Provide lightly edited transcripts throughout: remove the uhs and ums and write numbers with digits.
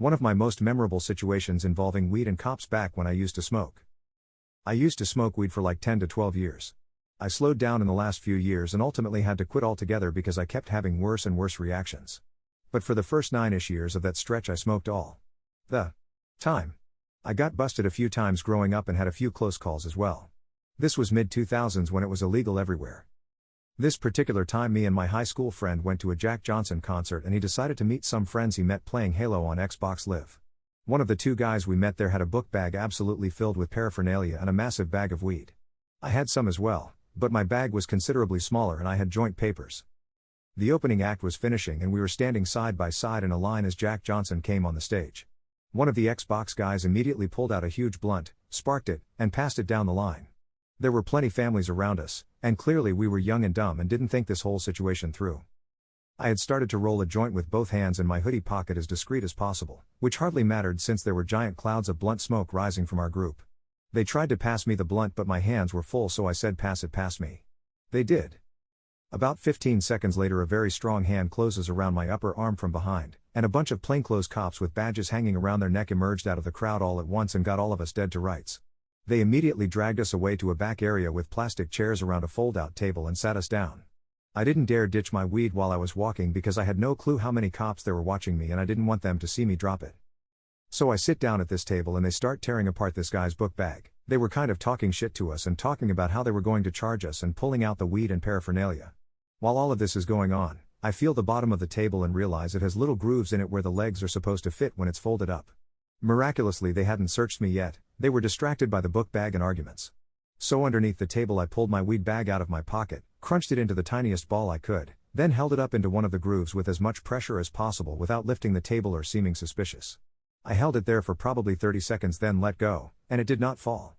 One of my most memorable situations involving weed and cops back when I used to smoke. I used to smoke weed for like 10 to 12 years. I slowed down in the last few years and ultimately had to quit altogether because I kept having worse and worse reactions. But for the first 9-ish years of that stretch I smoked all the time. I got busted a few times growing up and had a few close calls as well. This was mid-2000s when it was illegal everywhere. This particular time me and my high school friend went to a Jack Johnson concert and he decided to meet some friends he met playing Halo on Xbox Live. One of the two guys we met there had a book bag absolutely filled with paraphernalia and a massive bag of weed. I had some as well, but my bag was considerably smaller and I had joint papers. The opening act was finishing and we were standing side by side in a line as Jack Johnson came on the stage. One of the Xbox guys immediately pulled out a huge blunt, sparked it, and passed it down the line. There were plenty families around us, and clearly we were young and dumb and didn't think this whole situation through. I had started to roll a joint with both hands in my hoodie pocket as discreet as possible, which hardly mattered since there were giant clouds of blunt smoke rising from our group. They tried to pass me the blunt but my hands were full so I said pass it past me. They did. About 15 seconds later a very strong hand closes around my upper arm from behind, and a bunch of plainclothes cops with badges hanging around their neck emerged out of the crowd all at once and got all of us dead to rights. They immediately dragged us away to a back area with plastic chairs around a fold-out table and sat us down. I didn't dare ditch my weed while I was walking because I had no clue how many cops there were watching me and I didn't want them to see me drop it. So I sit down at this table and they start tearing apart this guy's book bag. They were kind of talking shit to us and talking about how they were going to charge us and pulling out the weed and paraphernalia. While all of this is going on, I feel the bottom of the table and realize it has little grooves in it where the legs are supposed to fit when it's folded up. Miraculously they hadn't searched me yet, they were distracted by the book bag and arguments. So underneath the table I pulled my weed bag out of my pocket, crunched it into the tiniest ball I could, then held it up into one of the grooves with as much pressure as possible without lifting the table or seeming suspicious. I held it there for probably 30 seconds then let go, and it did not fall.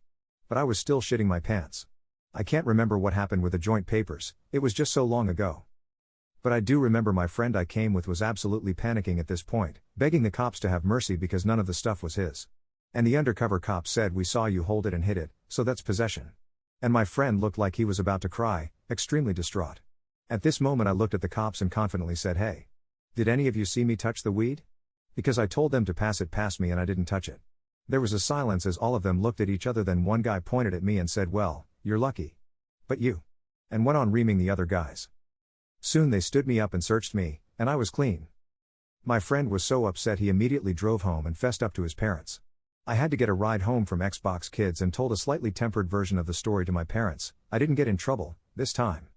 But I was still shitting my pants. I can't remember what happened with the joint papers, it was just so long ago. But I do remember my friend I came with was absolutely panicking at this point, begging the cops to have mercy because none of the stuff was his. And the undercover cop said we saw you hold it and hid it, so that's possession. And my friend looked like he was about to cry, extremely distraught. At this moment I looked at the cops and confidently said, "Hey. Did any of you see me touch the weed?" Because I told them to pass it past me and I didn't touch it. There was a silence as all of them looked at each other, then one guy pointed at me and said, "Well, you're lucky. But you." And went on reaming the other guys. Soon they stood me up and searched me, and I was clean. My friend was so upset he immediately drove home and fessed up to his parents. I had to get a ride home from Xbox Kids and told a slightly tempered version of the story to my parents. I didn't get in trouble, this time.